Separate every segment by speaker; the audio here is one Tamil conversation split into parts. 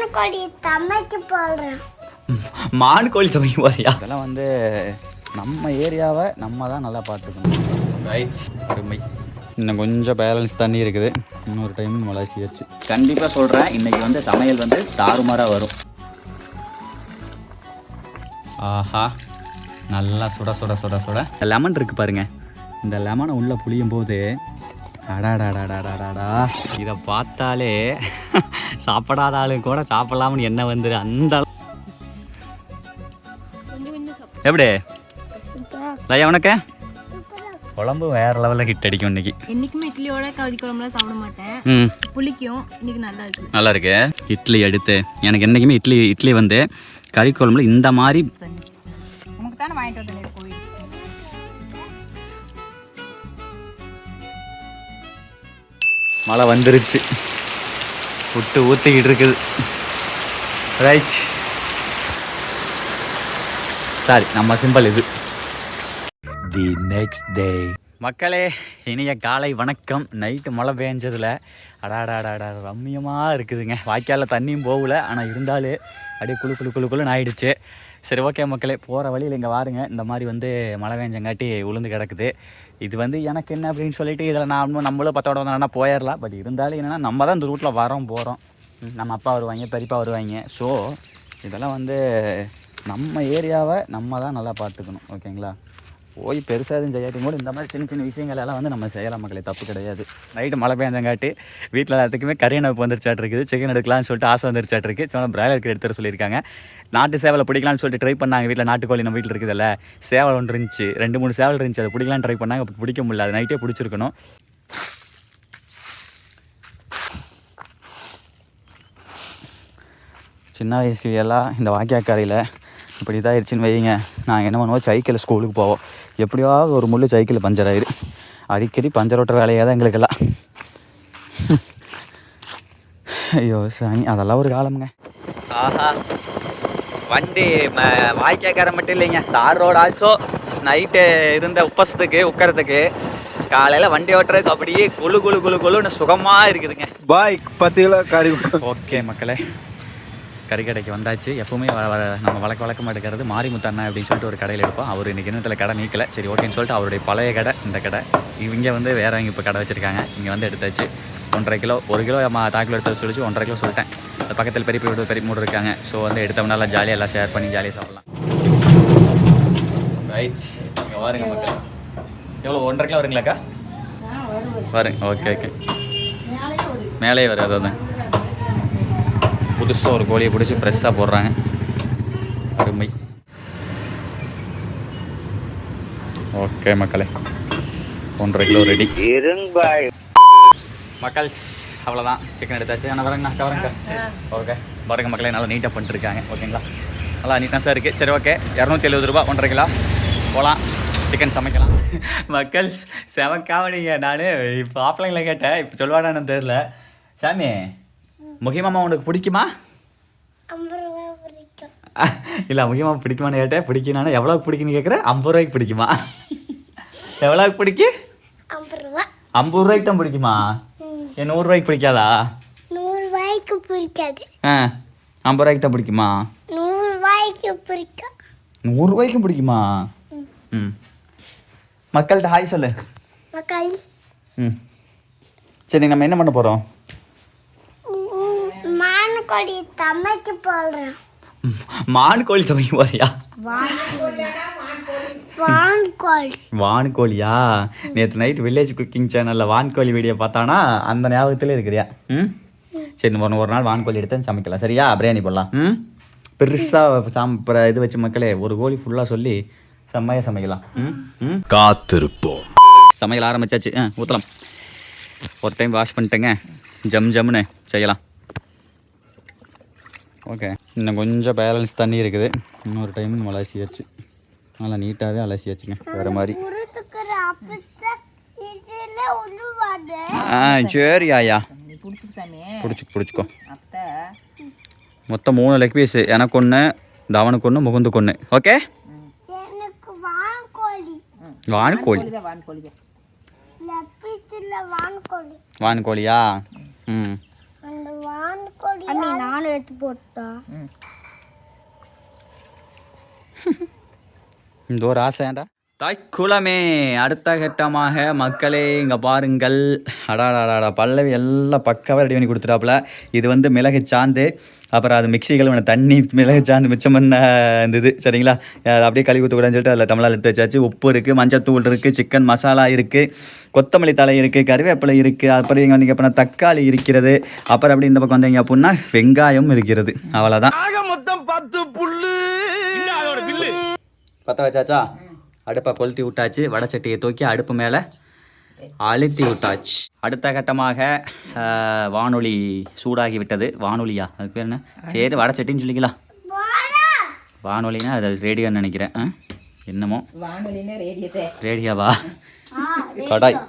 Speaker 1: மான்கோழி சமைக்க போறேன்.
Speaker 2: மான்கோழி சமைக்க போறியா? இதெல்லாம் வந்து நம்ம ஏரியாவை நம்ம தான் நல்லா பார்த்துக்கணும். ரைட், அருமை. இன்னும் கொஞ்சம் பேலன்ஸ் தண்ணி இருக்குது, இன்னொரு டைம் வளர்ச்சியாச்சு. கண்டிப்பாக சொல்கிறேன், இன்றைக்கி வந்து சமையல் வந்து தாறுமாறாக வரும். ஆஹா, நல்லா சுட சுட சுட சுட லெமன் இருக்குது பாருங்க. இந்த லெமனை உள்ளே புளியும் போது அடாடாடாடாடாடா, இதை பார்த்தாலே சாப்பிடாத ஆளு கூட சாப்பிடலாம்னு என்ன வந்துரு. அந்த எப்படி லையா உனக்கு குழம்பு வேற லெவலில் ஹிட் அடிக்கும் இன்னைக்கு.
Speaker 3: என்னைக்குமே இட்லியோட கறி குழம்புலாம் சாப்பிட மாட்டேன், புளிக்கும். இன்னைக்கு நல்லா இருக்கு,
Speaker 2: நல்லா இருக்கு. இட்லி எடுத்து எனக்கு என்னைக்குமே இட்லி வந்து கறி குழம்புல இந்த மாதிரி
Speaker 3: உனக்கு தானே வாங்கிட்டு வந்து கோயில்.
Speaker 2: மழை வந்துருச்சு, விட்டு ஊற்றிக்கிட்டு இருக்குது. ரைட், சாரி நம்ம சிம்பிள் இது. The next day. மக்களே, இனிய காலை வணக்கம். நைட்டு மழை பெஞ்சதில் அடாடாடாடா ரம்மியமாக இருக்குதுங்க. வாய்க்காலில் தண்ணியும் போகல, ஆனால் இருந்தாலும் அப்படியே குழுன்னு ஆயிடுச்சு. சரி, ஓகே மக்களே, போகிற வழியில் இங்கே வாருங்க, இந்த மாதிரி வந்து மழை பெஞ்சங்காட்டி உளுந்து கிடக்குது. இது வந்து எனக்கு என்ன அப்படின்னு சொல்லிட்டு இதில் நம்மளும் பத்தோட வந்தோம்னா போயிடலாம். பட் இருந்தாலும் என்னென்னா நம்ம தான் இந்த ரூட்டில் போகிறோம். நம்ம அப்பா வருவாங்க, பெரியப்பா வருவாங்க. ஸோ இதெல்லாம் வந்து நம்ம ஏரியாவை நம்ம தான் நல்லா பார்த்துக்கணும், ஓகேங்களா? போய் பெருசாக எதுவும் செய்யாட்டி கூட இந்த மாதிரி சின்ன சின்ன விஷயங்களெல்லாம் வந்து நம்ம செய்யலாம் மக்களே, தப்பு கிடையாது. நைட்டு மழை பெஞ்சங்காட்டி வீட்டில் எல்லாத்துக்குமே கறி நடுப்பு வந்துருச்சாட்டு இருக்குது. சிக்கன் எடுக்கலாம்னு சொல்லிட்டு ஆசை வந்துருச்சாட்டு இருக்குது. ஸோ பிராய்லருக்கு எடுத்துகிட்டு சொல்லியிருக்காங்க. நாட்டு சேவலை பிடிக்கலான்னு சொல்லிட்டு ட்ரை பண்ணாங்க. வீட்டில் நாட்டுக்கோழி நம்ம வீட்டில் இருக்குதுல்ல, சேவல் ஒன்று இருந்துச்சு, 2-3 சேவல் இருந்துச்சு. அதை பிடிக்கலான்னு ட்ரை பண்ணாங்க, அப்போ பிடிக்க முடியல. அது நைட்டே பிடிச்சிருக்கணும். சின்ன வயசுலாம் இந்த வாக்கியாக்கரையில் இப்படி இதாகிடுச்சின்னு வைங்க, நாங்கள் என்ன பண்ணுவோம், சைக்கிளில் ஸ்கூலுக்கு போவோம். எப்படியாவது ஒரு முள் சைக்கிள் பஞ்சர் ஆயிரு. அடிக்கடி பஞ்சர் ஓட்டுற வேலையாக தான் எங்களுக்கெல்லாம். ஐயோ சாமி, அதெல்லாம் ஒரு காலமுங்க. ஆஹா, வண்டி வாய்க்காக்கார மட்டும் இல்லைங்க, தார் ரோடு ஆல்சோ. நைட்டு இருந்த உப்பசத்துக்கு உட்கறதுக்கு காலையில் வண்டி ஓட்டுறதுக்கு அப்படியே குழுன்னு சுகமாக இருக்குதுங்க.
Speaker 4: பாய் 10 கிலோ கறி.
Speaker 2: ஓகே மக்களே, கறிக்கடைக்கு வந்தாச்சு. எப்போவுமே நம்ம வழக்கமாக எடுக்கிறது மாரிமுத்து அண்ணா அப்படின்னு சொல்லிட்டு ஒரு கடையில் எடுப்போம். அவர் இன்றைக்கி இன்னத்தில் கடை நீக்கலை. சரி ஓகேன்னு சொல்லிட்டு அவருடைய பழைய கடை இந்த கடை. இவங்க வந்து வேறவங்க இப்போ கடை வச்சுருக்காங்க. இங்கே வந்து எடுத்தாச்சு. 1.5 கிலோ 1 கிலோ தாக்கில் எடுத்து சொல்லிச்சு 1.5 கிலோ சொல்லிட்டேன். அது பக்கத்தில் பெரிய மூடு இருக்காங்க. ஸோ வந்து எடுத்தோம்னால ஜாலியாக எல்லாம் ஷேர் பண்ணி ஜாலியாக சாப்பிட்லாம். ரைட், இங்கே வாருங்க மக்கள். எவ்வளோ 1.5 கிலோ வருங்களாக்கா? வருங்க. ஓகே ஓகே, மேலேயே வரும். அதான் புதுசாக ஒரு கோழியை பிடிச்சி ஃப்ரெஷ்ஷாக போடுறாங்க. அருமை. ஓகே மக்களே, 1.5 கிலோ ரெடி. மக்கள் அவ்வளோதான், சிக்கன் எடுத்தாச்சு. ஆனால் வரங்கண்ணா கவரங்க. ஓகே பாருங்க மக்களே, நல்லா நீட்டாக பண்ணிட்டுருக்காங்க. ஓகேங்களா, நல்லா நீட்டாக இருக்குது. சரி ஓகே, 270 ரூபா 1.5 கிலோ போகலாம், சிக்கன் சமைக்கலாம். மக்கள் செமக்காமடிங்க. நான் இப்போ ஆஃப்லைனில் கேட்டேன், இப்போ சொல்லுவாடான்னு தெரில. சாமி, முகிமாமா உனக்கு பிடிக்குமா? இல்லை, முகிமாமா பிடிக்குமான்னு கேட்டேன். பிடிக்குனானே எவ்வளோக்கு பிடிக்குன்னு கேட்குறேன். 50 ரூபாய்க்கு பிடிக்குமா? எவ்வளோக்கு பிடிக்கும்? 50 ரூபாய்க்கு தான் பிடிக்குமா? ஏன் 100 ரூபாய்க்கு பிடிக்காதா?
Speaker 1: 100 ரூபாய்க்கு பிடிக்காது.
Speaker 2: 50 ரூபாய்க்கு தான் பிடிக்குமா?
Speaker 1: 100 ரூபாய்க்கு பிடிக்கும்.
Speaker 2: 100 ரூபாய்க்கும் பிடிக்குமா? மக்கள்கிட்ட ஹாய் சொல்லு.
Speaker 1: மக்கள்,
Speaker 2: சரி, நம்ம என்ன பண்ண போகிறோம்?
Speaker 1: மான்கோழி சமைக்க போறேன்.
Speaker 2: மான்கோழி சமைக்க போறியா? வான்கோழியா? நேற்று நைட் வில்லேஜ் குக்கிங் சேனலில் வான்கோழி வீடியோ பார்த்தானா, அந்த ஞாபகத்திலே இருக்கிறியா? சரி, ஒரு நாள் வான்கோழி எடுத்து சமைக்கலாம், சரியா? பிரியாணி போடலாம். பெருசாக இது வச்சு மக்களே, ஒரு கோழி ஃபுல்லாக சொல்லி செம்மையாக சமைக்கலாம்.
Speaker 4: காத்திருப்போம்.
Speaker 2: சமையல் ஆரம்பிச்சாச்சு. ஊற்றலாம். ஒரு டைம் வாஷ் பண்ணிட்டேங்க, ஜம்முன்னு செய்யலாம். ஓகே, இன்னும் கொஞ்சம் பேலன்ஸ் தண்ணி இருக்குது, இன்னொரு டைம் அலசியாச்சு. நல்லா நீட்டாகவே அலசியாச்சுங்க. வேறு மாதிரி. சரி ஆயா, பிடிச்சிக்கோ. மொத்தம் 3 லெக் பீஸு. எனக்கு ஒன்று, தவனுக்கு ஒன்று, முகுந்துக்கு ஒன்று. ஓகே, வான்கோழியா?
Speaker 1: அண்ணி நானும் எடுத்து போட்டா
Speaker 2: இந்த ஒரு ஆசையாண்டா தாய் குலமே. அடுத்த கட்டமாக மக்களே இங்கே பாருங்கள். அடாடாடா பல்லவி எல்லாம் பக்காவாக ரெடி பண்ணி கொடுத்துட்டாப்புல. இது வந்து மிளகு சாந்து, அப்புறம் அது மிக்ஸி கழுவின தண்ணி, மிளகு சாந்து மிச்சம் பண்ண இருந்தது சரிங்களா. அது அப்படியே கழுவி ஊற்றக்கூடாதுன்னு சொல்லிட்டு அதில் டம்ளார் எடுத்து வச்சாச்சு. உப்பு இருக்குது, மஞ்சத்தூள் இருக்குது, சிக்கன் மசாலா இருக்குது, கொத்தமல்லி தழை இருக்குது, கருவேப்பிலை இருக்குது, அப்புறம் இங்கே வந்தீங்க அப்படின்னா தக்காளி இருக்கிறது, அப்புறம் அப்படி இந்த பக்கம் வந்தீங்க அப்படின்னா வெங்காயம் இருக்கிறது. அவ்வளோதான்.
Speaker 4: மொத்தம் 10 புல்லு
Speaker 2: பற்ற வச்சாச்சா? அடுப்பை கொளுத்தி விட்டாச்சு. வடச்சட்டியை தூக்கி அடுப்பு மேலே அழுத்தி விட்டாச்சு. அடுத்த கட்டமாக வானொலி சூடாகி விட்டது. வானொலியா அதுக்கு பேர் என்ன? சரி வடச்சட்டின்னு சொல்லிக்கலாம். வானொலினா அது ரேடியோன்னு நினைக்கிறேன். என்னமோ ரேடியோவா?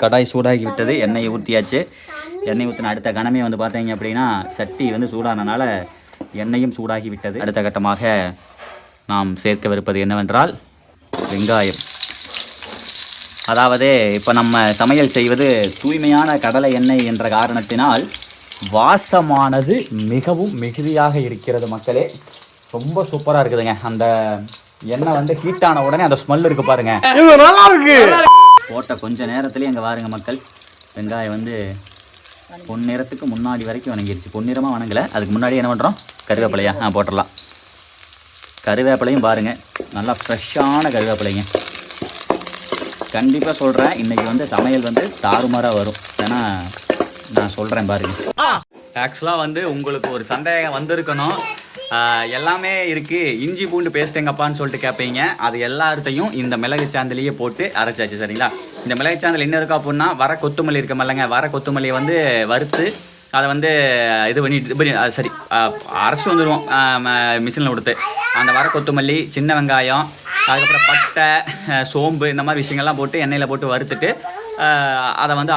Speaker 2: கடாய் சூடாகி விட்டது. எண்ணெயை ஊற்றியாச்சு. எண்ணெய் ஊற்றின அடுத்த கணமே வந்து பார்த்தீங்க அப்படின்னா சட்டி வந்து சூடானனால எண்ணெயும் சூடாகி விட்டது. அடுத்த கட்டமாக நாம் சேர்க்கவிருப்பது என்னவென்றால் வெங்காயம். அதாவது இப்போ நம்ம சமையல் செய்வது தூய்மையான கடலை எண்ணெய் என்ற காரணத்தினால் வாசமானது மிகவும் மிகுதியாக இருக்கிறது மக்களே. ரொம்ப சூப்பராக இருக்குதுங்க. அந்த எண்ணெய் வந்து ஹீட்டான உடனே அந்த ஸ்மெல் இருக்குது பாருங்க.
Speaker 4: நல்லா இருக்கு.
Speaker 2: போட்ட கொஞ்சம் நேரத்துலேயே அங்கே பாருங்க மக்கள், வெங்காயம் வந்து பொன்னிறத்துக்கு முன்னாடி வரைக்கும் வணங்கிடுச்சு. பொன்னிறமாக வணங்கலை, அதுக்கு முன்னாடி என்ன பண்ணுறோம்? கருவேப்பிலையா போட்டுடலாம். கருவேப்பிலையும் பாருங்கள், நல்லா ஃப்ரெஷ்ஷான கருவேப்பிலைங்க. கண்டிப்பாக சொல்கிறேன், இன்றைக்கி வந்து சமையல் வந்து தாறுமாறாக வரும். ஏன்னா நான் சொல்கிறேன் பாருங்கள். ஆக்சுவலாக வந்து உங்களுக்கு ஒரு சந்தேகம் வந்திருக்கணும். எல்லாமே இருக்குது, இஞ்சி பூண்டு பேஸ்ட் எங்கப்பான்னு சொல்லிட்டு கேட்பீங்க. அது எல்லாத்தையும் இந்த மிளகு சாந்திலேயே போட்டு அரைச்சாச்சு சரிங்களா. இந்த மிளகு சாந்தில் என்ன இருக்கா அப்படின்னா வர கொத்தமல்லி இருக்க மல்லங்க, வர கொத்தமல்லியை வந்து வறுத்து அதை வந்து இது பண்ணி சரி அரைச்சி வந்துடுவோம் மிஷினில் கொடுத்து. அந்த வர கொத்தமல்லி, சின்ன வெங்காயம், அதுக்கப்புறம் பட்டை, சோம்பு, இந்த மாதிரி விஷயங்கள்லாம் போட்டு எண்ணெயில் போட்டு வறுத்துட்டு அதை வந்து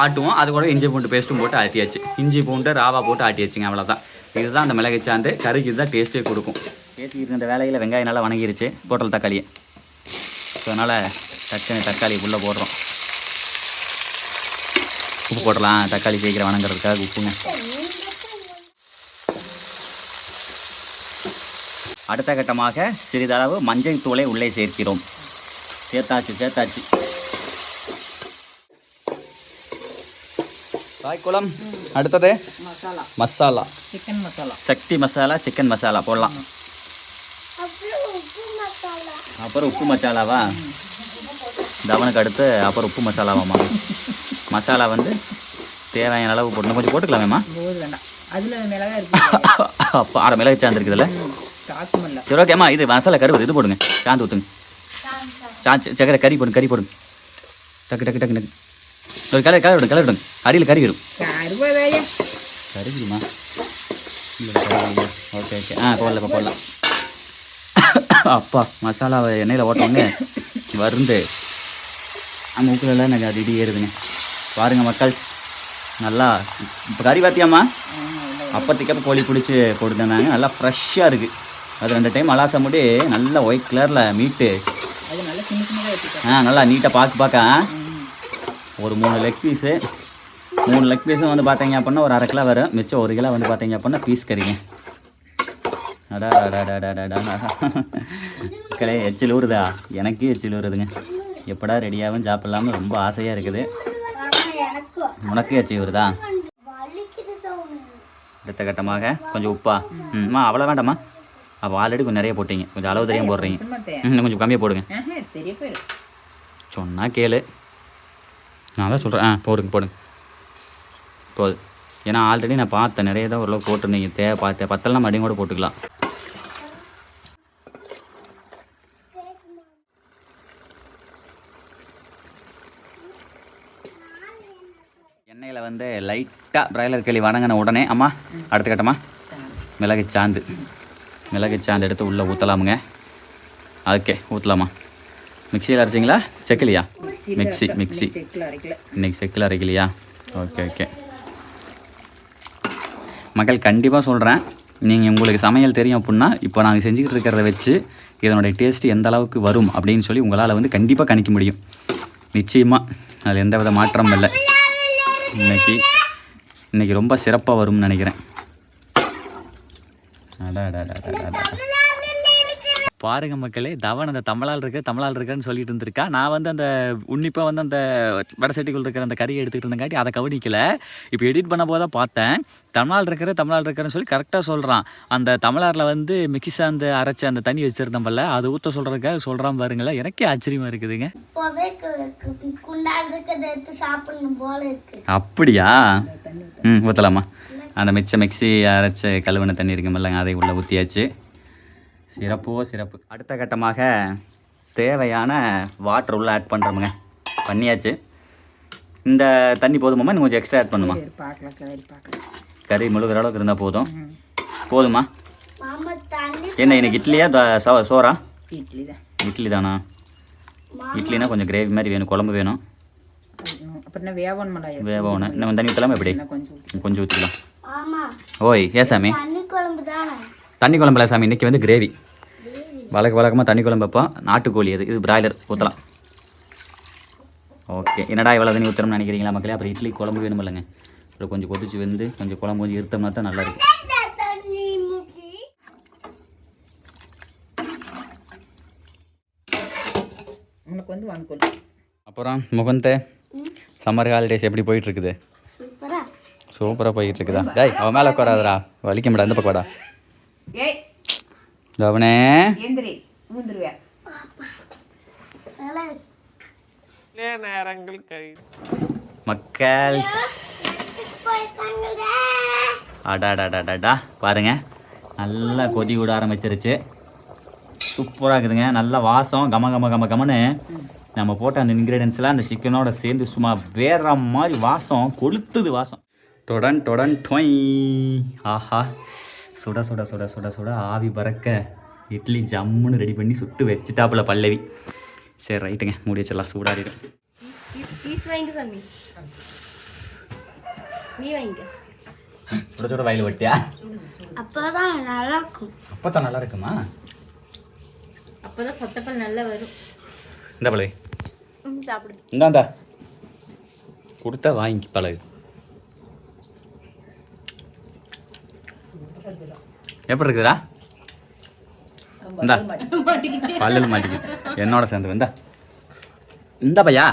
Speaker 2: ஆட்டுவோம். அது கூட இஞ்சி பூண்டு பேஸ்ட்டும் போட்டு ஆட்டியாச்சு. இஞ்சி பூண்டு ராவா போட்டு ஆட்டியாச்சுங்க. அவ்வளோதான். இதுதான் அந்த மிளகு சாந்து. கறிக்கு இதுதான் டேஸ்ட்டே கொடுக்கும். பேசிக்கிட்டு இருந்த வேலையில் வெங்காயம் நல்லா வணங்கிருச்சு. போட்டல் தக்காளியை ஸோ அதனால் தக்காளி உள்ளே போடுறோம். உப்பு போடலாம், தக்காளி சீக்கிரம் வணங்குறதுக்காக உப்புங்க. அடுத்த கட்டமாக சிறிதளவு மஞ்சள் தூளை உள்ளே சேர்க்கிறோம். சேர்த்தாச்சு. காய்க்குளம். அடுத்தது மசாலா, சிக்கன் மசாலா, சக்தி மசாலா, சிக்கன் மசாலா போடலாம். அப்புறம் உப்பு மசாலாவா? தவனுக்கு அடுத்து அப்புறம் உப்பு மசாலாவாம்மா. மசாலா வந்து தேவையான அளவு போடணும். கொஞ்சம் போட்டுக்கலாமேம்மா. அப்போ அரை மிளகு சாந்து இருக்குதுல்ல. சரி ஓகேம்மா. இது மசாலா கருவது இது போடுங்க. சாந்து ஊற்றுங்க. சக்கரை கறி போடுங்க. டக்கு ஒரு கலர் விடுங்க. அடியில் கறி வரும். கறிக்குமா? ஓகே போடலாம். அப்பா மசாலாவை எண்ணெயில் ஓட்டோன்னே வருந்து மூக்கிலெல்லாம் எனக்கு அது ஏறுதுங்க. பாருங்கள் மக்கள், நல்லா இப்போ கறி பார்த்தியாம்மா? அப்பத்திக்கப்போ கோழி பிடிச்சி கொடுத்தேனாங்க. நல்லா ஃப்ரெஷ்ஷாக இருக்குது. அது 2 டைம் அலாச முடி நல்லா ஒயிட் கலரில் மீட்டு நல்லா நீட்டாக பார்க்க ஒரு 3 லெக் பீஸு. 3 லெக் பீஸும் வந்து பார்த்தீங்க அப்படின்னா ஒரு 1/2 கிலோ வரும். மிச்சம் 1 கிலோ வந்து பார்த்தீங்க அப்படின்னா பீஸ் கறிங்க. மக்களே எச்சில் ஊறுதா? எனக்கே எச்சில் ஊறுதுங்க. எப்படா ரெடியாகவும் சாப்பிட்லாமல் ரொம்ப ஆசையாக இருக்குது. உனக்கு எச்சில் ஊறுதா? அடுத்த கட்டமாக கொஞ்சம் உப்பா. அவ்வளோ வேண்டாம்மா. அப்போ ஆல்ரெடி கொஞ்சம் நிறைய போட்டீங்க. கொஞ்சம் அளவு தெரியாமல் போடுறீங்க. இன்னும் கொஞ்சம் கம்மியாக போடுங்க. சொன்னால் கேளு. நான் தான் சொல்கிறேன். போடுங்க போது. ஏன்னா ஆல்ரெடி நான் பார்த்தேன், நிறைய தான் ஓரளவு போட்டிருந்தீங்க. பார்த்தேன், பத்தெல்லாம் மடியும் கூட போட்டுக்கலாம். எண்ணெயில் வந்து லைட்டாக பிராய்லர் கோழி வணங்கின உடனே அம்மா அடுத்த கட்டமா மிளகு சாந்து எடுத்து உள்ளே ஊற்றலாமுங்க. ஓகே ஊற்றலாமா? மிக்சியில் அரைச்சிங்களா செக்கிலையா? மிக்சி இன்றைக்கி செக்கில் அரைக்கலையா? ஓகே மக்கள், கண்டிப்பாக சொல்கிறேன், நீங்கள் உங்களுக்கு சமையல் தெரியும் அப்படின்னா இப்போ நாங்கள் செஞ்சுக்கிட்டு இருக்கிறத வச்சு இதனுடைய டேஸ்ட்டு எந்த அளவுக்கு வரும் அப்படின்னு சொல்லி உங்களால் வந்து கண்டிப்பாக கணிக்க முடியும். நிச்சயமாக அதில் எந்த வித மாற்றமும் இல்லை. இன்றைக்கி ரொம்ப சிறப்பாக வரும்னு நினைக்கிறேன். பாருங்க மக்களே, தவன் அந்த தமிழால் இருக்குன்னு சொல்லிட்டு இருந்திருக்கா. நான் வந்து அந்த உன்னிப்பாக வந்து அந்த வடை சட்டிக்குள் இருக்கிற அந்த கறியை எடுத்துக்கிட்டு இருந்தங்காட்டி அதை கவனிக்கல. இப்போ எடிட் பண்ண போது தான் பார்த்தேன், தமிழால் இருக்கிறேன்னு சொல்லி கரெக்டாக சொல்கிறான். அந்த தமிழாரில் வந்து மிக்ஸி அந்த அரைச்ச அந்த தண்ணி வச்சுருந்தோம்ல, அது ஊற்ற சொல்கிறதுக்காக சொல்கிறான் பாருங்களேன். எனக்கே ஆச்சரியமாக இருக்குதுங்க. அப்படியா? ஊற்றலாமா? அந்த மிக்ஸி அரைச்ச கழுவின தண்ணி இருக்குமில்லங்க, அதை உள்ளே ஊற்றியாச்சு. சிறப்பு. அடுத்த கட்டமாக தேவையான வாட்டர் உள்ள ஆட் பண்ணுறோமுங்க. பண்ணியாச்சு. இந்த தண்ணி போதுமாம்மா? இன்னும் கொஞ்சம் எக்ஸ்ட்ரா ஆட் பண்ணுமா? கறி முழுகிற அளவுக்கு இருந்தால் போதுமா? என்ன இன்னைக்கு இட்லியா சோறா? இட்லி தானா? இட்லினா கொஞ்சம் கிரேவி மாதிரி வேணும், குழம்பு வேணும். வேவணும். இன்னும் தண்ணி ஊற்றலாமா? எப்படி? கொஞ்சம் ஊற்றிக்கலாம். ஓய் சாமி, தண்ணி குழம்புல சாமி, இன்றைக்கி வந்து கிரேவி. வழக்கமாக தண்ணி குழம்பு வைப்போம். நாட்டுக்கோழி இது பிராய்லர். ஊற்றலாம். ஓகே. என்னடா இவ்வளோ தண்ணி ஊற்றணும்னு நினைக்கிறீங்களா மக்களே? அப்புறம் இட்லி குழம்பு வேணும் இல்லைங்க. அப்புறம் கொஞ்சம் கொதிச்சு வந்து கொஞ்சம் குழம்பு கொஞ்சம் இருத்தோம்னா தான் நல்லாயிருக்கும். அப்புறம் முகுந்தே, சம்மர் ஹாலிடேஸ் எப்படி போயிட்டுருக்குது? சூப்பராக போயிட்டுருக்குதா? டேய், அவன் மேலே உட்காராதரா, வலிக்க மாட்டா. இந்த பக்கம்டா தவனே. மக்கள் அடாடாடாடா பாருங்க, நல்லா கொதி விட ஆரம்பிச்சிருச்சு. சூப்பராக இருக்குதுங்க. நல்ல வாசம், கமன்னு நம்ம போட்ட அந்த இன்க்ரீடியன்ஸ்லாம் அந்த சிக்கனோட சேர்ந்து சும்மா வேற மாதிரி வாசம், கொளுத்துது வாசம். டொடன் டொய். ஆஹா, சுட சுட சுட சுட சுட ஆவி பறக்க இட்லி ஜம்முன்னு ரெடி பண்ணி சுட்டு வச்சுட்டாப்புல பல்லவி. சரி ரைட்டுங்க, மூடி வச்சிடலாம். சூடாடிடும். சுட சுட வயல் வட்டியா?
Speaker 1: அப்பதான் நல்லா இருக்கும்.
Speaker 2: அப்பதான் நல்லா இருக்குமா?
Speaker 3: அப்பதான் சொத்தப்பல் நல்லா வரும்.
Speaker 2: இந்த பழகு
Speaker 3: சாப்பிடு.
Speaker 2: இந்தாண்டா கொடுத்தா வாங்கி பழகு. எப்படி இருக்குதா? இந்தா பல்லில் மாட்டிக்கு என்னோட சேர்ந்து வந்தா இந்த பையா.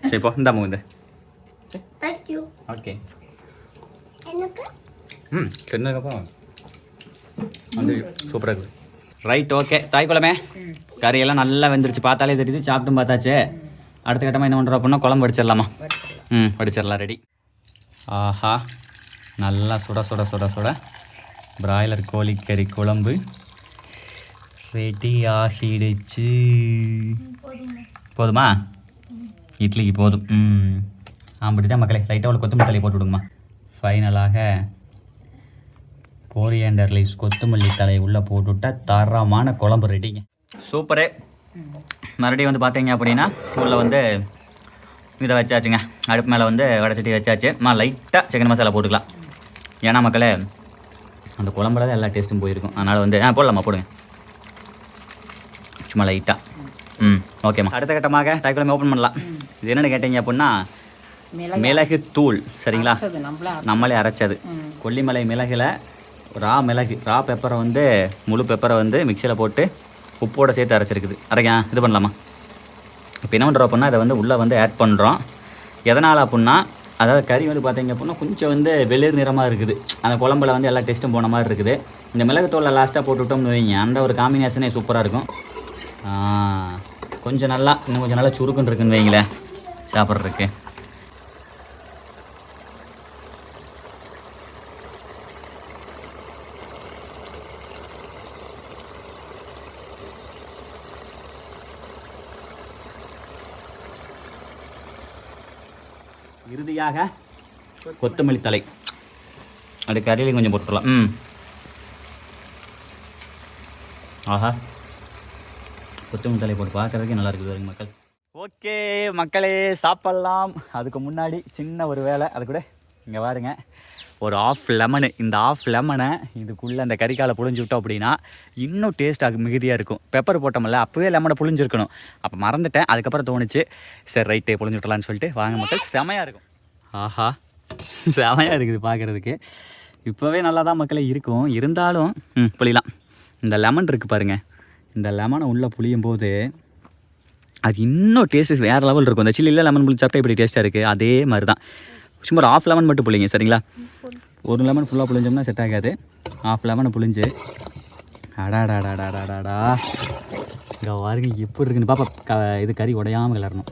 Speaker 2: சரி போ, இந்த மூந்து. ஓகே. சின்னதுக்கப்புறம் வந்து சூப்பராக இருக்குது. Right, okay. தாய்க்குழமே கறியெல்லாம் நல்லா வெந்துருச்சு, பார்த்தாலே தெரியுது. சாப்பிட்டும் பார்த்தாச்சு. அடுத்த கட்டமாக என்ன பண்ணுறோம் அப்படின்னா குழம்பு வடிச்சிடலாமா? வடிச்சிடலாம். ரெடி. ஆஹா, நல்லா சுட சுட சுட சுட பிராய்லர் கோழிக்கறி குழம்பு ரெடி ஆகிடுச்சு. போதுமா? இட்லிக்கு போதும். அப்படி தான் மக்களே. லைட்டாக ஒரு கொத்தமல்லி தலையை போட்டு விடுங்கம்மா. ஃபைனலாக கோரியண்டர் லீவ்ஸ், கொத்தமல்லி தலை உள்ளே போட்டுவிட்டா தரமான குழம்பு ரெடிங்க. சூப்பரு. மறுபடியும் வந்து பார்த்தீங்க அப்படின்னா உள்ளே வந்து இதை வச்சாச்சுங்க. அடுப்பு மேலே வந்து வடை சட்டி வச்சாச்சு. லைட்டாக சிக்கன் மசாலா போட்டுக்கலாம். ஏன்னா மக்களே அந்த குழம்புல தான் எல்லா டேஸ்ட்டும் போயிருக்கும். அதனால் வந்து போடலாமா? போடுங்க சும்மா லைட்டாக. ஓகேம்மா. அடுத்த கட்டமாக தாய்க்குழம்பு ஓப்பன் பண்ணலாம். இது என்னென்னு கேட்டீங்க அப்படின்னா மிளகு தூள். சரிங்களா? நம்மளே அரைச்சது. கொல்லிமலை மிளகுல ரா பெப்பரை வந்து முழு பெப்பரை வந்து மிக்சியில் போட்டு உப்போடு சேர்த்து அரைச்சிருக்குது. இது பண்ணலாமா? இப்போ என்ன பண்ணுறோம் அப்படின்னா இதை வந்து உள்ளே வந்து ஆட் பண்ணுறோம். எதனால் அப்படின்னா அதாவது கறி வந்து பார்த்தீங்க அப்படின்னா கொஞ்சம் வந்து வெளிர் நிறமாக இருக்குது. அந்த குழம்புல வந்து எல்லா டேஸ்ட்டும் போன மாதிரி இருக்குது. இந்த மிளகுத்தூளில் லாஸ்ட்டாக போட்டுவிட்டோம்னு வைங்க, அந்த ஒரு காம்பினேஷனே சூப்பராக இருக்கும். கொஞ்சம் நல்லா இன்னும் கொஞ்சம் நல்லா சுருக்குன்னு இருக்குன்னு வைங்களேன் சாப்பிட்றதுக்கு. இறுதியாக கொத்தமல்லி தலை அது கறியிலையும் கொஞ்சம் போட்டுடலாம். ஆஹா, கொத்தமல்லி தலை போட்டு பார்க்குறதுக்கு நல்லா இருக்குது மக்கள். ஓகே மக்களே, சாப்பிட்லாம். அதுக்கு முன்னாடி சின்ன ஒரு வேலை. அது கூட இங்கே பாருங்க, ஒரு ஆஃப் லெமனு. இந்த ஆஃப் லெமனை இதுக்குள்ளே அந்த கறிக்காலை புழிஞ்சு விட்டோம் அப்படின்னா இன்னும் டேஸ்ட் மிகுதியாக இருக்கும். பெப்பர் போட்டோம்ல, அப்போவே லெமனை புழிஞ்சிருக்கணும். அப்போ மறந்துட்டேன். அதுக்கப்புறம் தோணுச்சு, சரி ரைட்டு புழிஞ்சு விட்டலான்னு சொல்லிட்டு வாங்க மக்கள். செமையாக இருக்கும். ஆஹா, செமையாக இருக்குது பார்க்குறதுக்கு. இப்போவே நல்லா தான் மக்களே இருக்கும், இருந்தாலும் புளியலாம். இந்த லெமன் இருக்குது பாருங்கள், இந்த லெமனை உள்ளே புளியும் போது அது இன்னும் டேஸ்ட்டு வேறு லெவல் இருக்கும். இந்த சில்லியில் லெமன் புளி சாப்பிட்டா இப்படி டேஸ்ட்டாக இருக்குது, அதே மாதிரி தான். சும்மா ஒரு ஆஃப் லெமன் மட்டும் புளிங்க சரிங்களா. ஒரு லெமன் ஃபுல்லாக புளிஞ்சோம்னா செட் ஆகாது. ஆஃப் லெமனை புளிஞ்சு அடாடாடாடாடாடா இங்கே பாருங்க எப்படி இருக்குன்னு பாப்பா. இது கறி உடையாமல் கிளறணும்.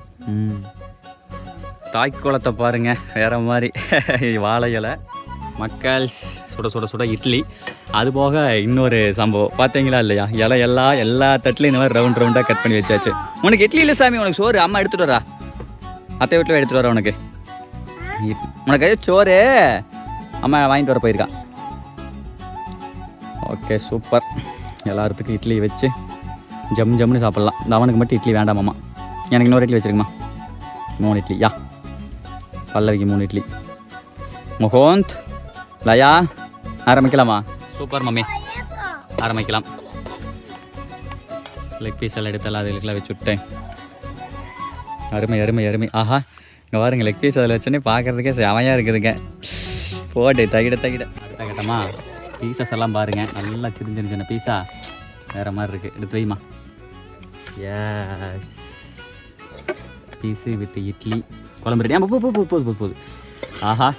Speaker 2: தாய்க்குளத்தை பாருங்கள் வேறு மாதிரி வாழை இலை மக்கள் சுட சுட சுட இட்லி. அது போக இன்னொரு சம்பவம் பார்த்தீங்களா இல்லையா, இலை எல்லா தட்டுலையும் இந்த மாதிரி ரவுண்ட் ரவுண்டாக கட் பண்ணி வச்சாச்சு. உனக்கு இட்லி இல்லை சாமி, உனக்கு சோறு அம்மா எடுத்துகிட்டு வரா, அத்தை வீட்டில் எடுத்துகிட்டு வரா. உனக்கு சோறு அம்மா வாங்கிட்டு வர போயிருக்கான். Okay super. எல்லாத்துக்கும் இட்லி வச்சு ஜம்முன்னு சாப்பிட்லாம். இந்த அவனுக்கு மட்டும் இட்லி வேண்டாமாம்மா, எனக்கு இன்னொரு இட்லி வச்சுருக்குமா. 3 இட்லி யா, பல்லவிக்கு 3 இட்லி. முகோந்த் லயா ஆரம்பிக்கலாமா? சூப்பர் மம்மி, ஆரம்பிக்கலாம். லெக் பீஸ் எல்லாம் எடுத்தலாம் அதுக்கெல்லாம் வச்சு விட்டேன். அருமை. ஆஹா இங்கே பாருங்க, லெக் பீஸ் அதில் வச்சோன்னே பார்க்குறதுக்கே செமையாக இருக்குதுங்க. போட்டு தகிட அடுத்த கட்டமா பீஸஸ் எல்லாம் பாருங்கள், நல்லா சின்ன பீஸா வேறு மாதிரி இருக்குது. எடுத்து வைமா. எஸ் பீஸு வித் இட்லி குழம்பு ரெடி. போகுது. ஆஹா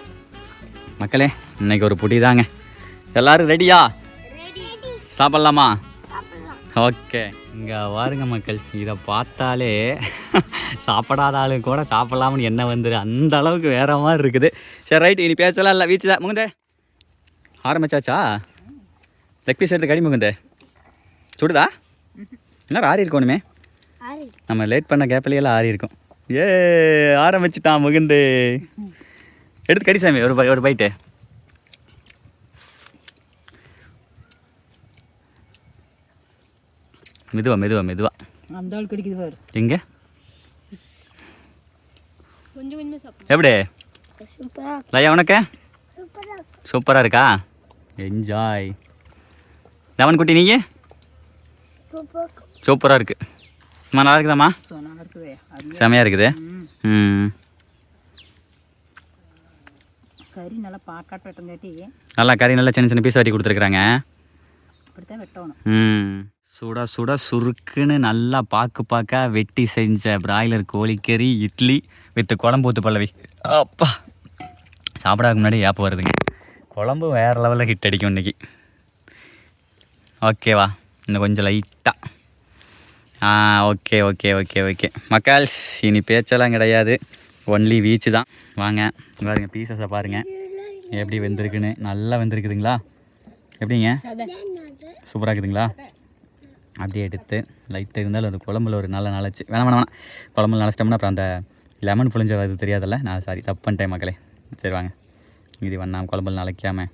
Speaker 2: மக்களே இன்னைக்கு ஒரு புடி தாங்க. எல்லோரும் ரெடியா? சாப்பிட்லாமா? ஓகே இங்கே பாருங்க மக்கள், இதை பார்த்தாலே சாப்பிடாத ஆளு கூட சாப்பிட்லாம்னு என்ன வந்துடு, அந்த அளவுக்கு வேறு மாதிரி இருக்குது. சரி ரைட், இனி பேச்சலாம் இல்லை, வீச்சு தான். முகுந்தே ஆரம்பிச்சாச்சா? லெக் பீஸ் எடுத்து கடி முகுந்தே. சுடுதா? என்ன ஆறி இருக்கணுமே, நம்ம லேட் பண்ண கேப்லையெல்லாம் ஆறி இருக்கும். ஆரம்பிச்சிட்டான் முகுந்து. எடுத்து கடி சாமி, ஒரு பைட்டு. மெதுவா
Speaker 3: அந்த ஆள் கிடைக்குது பாரு.
Speaker 2: எங்க
Speaker 3: கொஞ்சம்
Speaker 2: எப்படி லயா உனக்கு சூப்பராக இருக்கா? என்ஜாய். லெமன் குட்டி நீங்க சூப்பராக இருக்கு. நல்லா இருக்குதாம்மா? செமையாக இருக்குது.
Speaker 3: கறி நல்லா பாக்காட்டு வெட்டங்காட்டி
Speaker 2: நல்லா கறி நல்லா சின்ன பீஸ் வெட்டி கொடுத்துருக்குறாங்க.
Speaker 3: அப்படித்தான் வெட்டணும்.
Speaker 2: சுட சுருக்குன்னு நல்லா பார்க்க வெட்டி செஞ்ச பிராய்லர் கோழிக்கறி இட்லி வித் குழம்பு ஊற்று பல்லவி. அப்பா சாப்பிடாதுக்கு முன்னாடி ஏப்ப வருதுங்க. குழம்பு வேறு லெவலில் ஹிட் அடிக்கும் இன்றைக்கி. ஓகேவா? இன்னும் கொஞ்சம் லைட்டாக. ஓகே மக்கள்ஸ், இனி பேச்செல்லாம் கிடையாது, ஒன்லி வீச்சு தான். வாங்க பாருங்க பீசஸை பாருங்கள் எப்படி வெந்திருக்குன்னு. நல்லா வெந்திருக்குதுங்களா? எப்படிங்க சூப்பராக இருக்குதுங்களா? அப்படியே எடுத்து லைட்டாக இருந்தாலும் அது குழம்புல ஒரு நல்ல நாளைச்சு வேணாம் குழம்புல நினச்சிட்டோம்னா அப்புறம் அந்த லெமன் புளிஞ்ச அது தெரியாதல்ல. நான் சாரி தப்பு பண்ணிட்டேன் மக்களே. சரி வாங்க இது வேணாம், குழம்புல நினைக்காம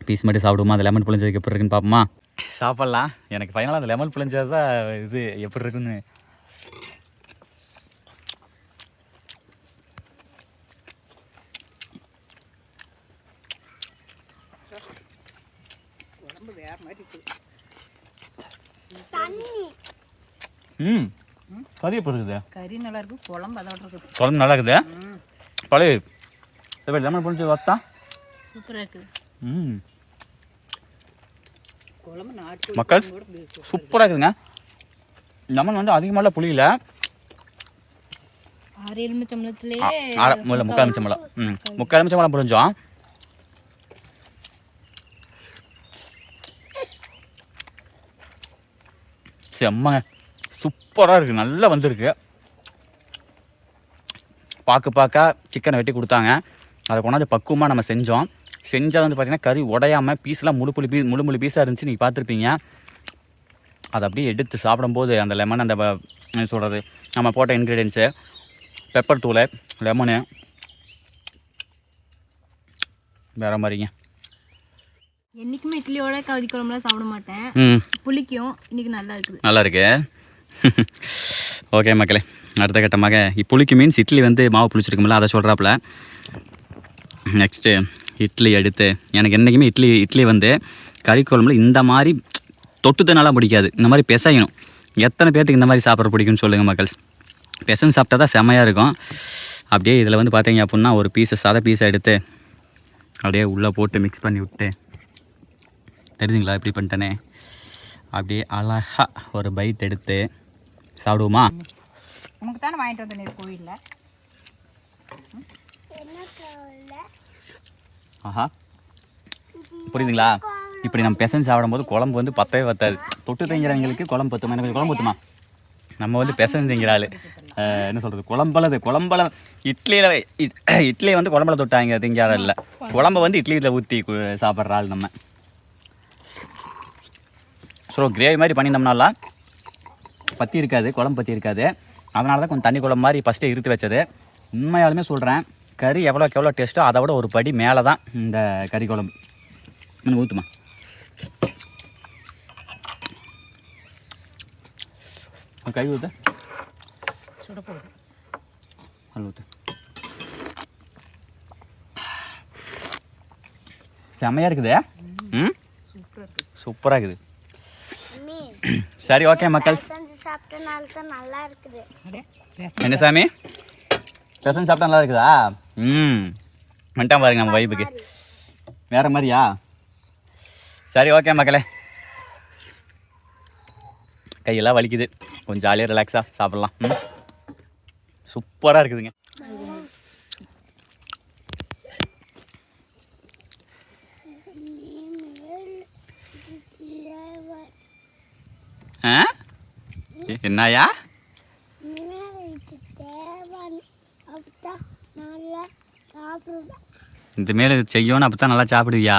Speaker 2: பீஸ் மட்டும் சாப்பிடுவோமா? அந்த லெமன் புளிஞ்சதுக்கு எப்படி இருக்குன்னு பார்ப்போமா? சாப்பிட்லாம். எனக்கு ஃபைனலாக அந்த லெமன் புளிஞ்சது தான் இது எப்படி இருக்குன்னு. கறி எப்படி இருக்குது?
Speaker 3: கறி நல்லா இருக்கு, குழம்பு அதோட இருக்குது.
Speaker 2: குழம்பு நல்லா இருக்குது. பழைய லெமன் புளிஞ்சது வத்தா
Speaker 3: சூப்பராக இருக்குது.
Speaker 2: மக்கள் சூப்பராக இருக்குதுங்க. லெமன் வந்து அதிகமாக புளியில
Speaker 3: 6 எலுமிச்சம்பழத்துலேயே
Speaker 2: 3 எலுமிச்சம்பழம். 3 எலுமிச்சம்பழம் புரிஞ்சோம். செம்ம சூப்பராக இருக்குது, நல்லா வந்திருக்கு. பார்க்க சிக்கனை வெட்டி கொடுத்தாங்க, அதை கொண்டாந்து பக்குவமாக நம்ம செஞ்சால் வந்து பார்த்திங்கன்னா கறி உடையாமல் பீஸ்லாம் முழு பீஸாக இருந்துச்சு. நீங்கள் பார்த்துருப்பீங்க. அதை அப்படியே எடுத்து சாப்பிடும்போது அந்த லெமன், அந்த என்ன சொல்கிறது, நம்ம போட்ட இன்க்ரீடியன்ஸு, பெப்பர் தூள், லெமனு வேறு மாதிரிங்க.
Speaker 3: என்றைக்குமே இட்லியோட கறி குழம்புலாம் சாப்பிட மாட்டேன், புளிக்கும். இன்றைக்கி நல்லா இருக்கு.
Speaker 2: ஓகே மக்களே, அடுத்த கட்டமாக புளிக்கு மீன்ஸ் இட்லி வந்து மாவு புளிச்சிருக்குமில்ல, அதை சொல்கிறாப்புல. நெக்ஸ்ட்டு இட்லி எடுத்து, எனக்கு என்றைக்குமே இட்லி வந்து கறி குழம்புல இந்த மாதிரி தொட்டுத்தனாலாம் பிடிக்காது, இந்த மாதிரி பிசையணும். எத்தனை பேர்த்துக்கு இந்த மாதிரி சாப்பிட்ற பிடிக்கும்னு சொல்லுங்கள் மக்கள். பிசைன்னு சாப்பிட்டா தான் செம்மையாக இருக்கும். அப்படியே இதில் வந்து பார்த்தீங்க அப்படின்னா ஒரு சதை பீஸை எடுத்து அப்படியே உள்ளே போட்டு மிக்ஸ் பண்ணி விட்டு தெரியுதுங்களா இப்படி பண்ணிட்டேனே அப்படியே அழகாக ஒரு பைட் எடுத்து சாப்பிடுவோமா?
Speaker 5: உனக்கு தானே வாங்கிட்டு வந்த நேர் கோயிலில்.
Speaker 2: ஆஹா புரியுதுங்களா? இப்படி நம்ம பெசஞ்சு சாப்பிடும்போது குழம்பு வந்து பத்தவே பத்தாது. தொட்டு திங்கிறவங்களுக்கு குழம்பு பத்துமா? எனக்கு குழம்பு பத்துமா? நம்ம வந்து பெசஞ்சு திங்கிறாள் என்ன சொல்கிறது, குழம்பல இட்லியை வந்து குழம்புல தொட்டாங்க திங்காத இல்லை, குழம்பை வந்து இட்லியில் ஊற்றி சாப்பிட்ற ஆள் நம்ம. ஸோ கிரேவி மாதிரி பண்ணியிருந்தோம்னாலாம் பற்றி இருக்காது, குழம்பு பற்றி இருக்காது. அதனால தான் கொஞ்சம் தண்ணி குழம்பு மாதிரி ஃபஸ்ட்டே இருத்து வச்சது. உண்மையாலுமே சொல்கிறேன், கறி எவ்வளோக்கு எவ்வளோ டேஸ்ட்டோ அதை விட ஒரு படி மேலே தான் இந்த கறி குழம்பு. இன்னும் ஊற்றுமா? கை ஊற்று,
Speaker 5: சுட போகுது.
Speaker 2: அது ஊற்று. செம்மையாக இருக்குது. ம், சூப்பராக இருக்குது. சரி, ஓகே மக்கள்.
Speaker 1: நல்லா இருக்குது.
Speaker 2: என்ன சாமி, பெசன் சாப்பிட்டா நல்லா இருக்குதா? வந்துட்டான் பாருங்க நம்ம வைப்புக்கு. வேறு மாதிரியா? சரி, ஓகே மக்களே. கையெல்லாம் வலிக்குது, கொஞ்சம் ஜாலியாக ரிலாக்ஸாக சாப்பிட்லாம். சூப்பராக இருக்குதுங்க. என்னயா இந்த மேலே செய்யணும், அப்போ தான் நல்லா சாப்பிடுவியா?